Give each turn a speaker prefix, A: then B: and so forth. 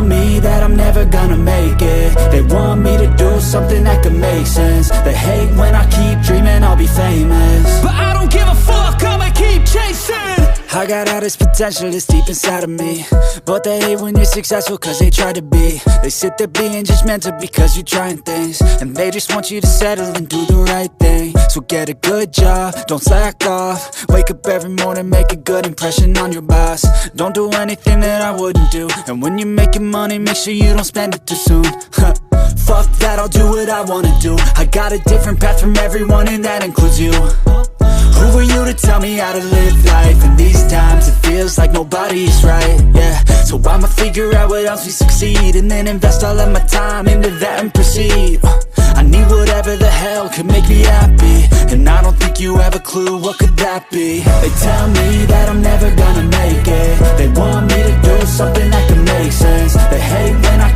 A: me that I'm never gonna make it. They want me to do something that could make sense. They hate when I keep dreaming I'll be famous, but I don't give a fuck, I'ma keep chasing. I got all this potential that's deep inside of me, but they hate when you're successful cause they try to be. They sit there being judgmental because you're trying things, and they just want you to settle and do the right thing. So get a good job, don't slack off. Wake up every morning, make a good impression on your boss. Don't do anything that I wouldn't do, and when you're making money, make sure you don't spend it too soon. Fuck that, I'll do what I wanna do. I got a different path from everyone, and that includes you. Who are you to tell me how to live life? In these times it feels like nobody's right, yeah. So I'ma figure out what else we succeed, and then invest all of my time into that and proceed. I need whatever the hell could make me happy, and I don't think you have a clue what could that be. They tell me that I'm never gonna make it. They want me to do something that could make sense. They hate when I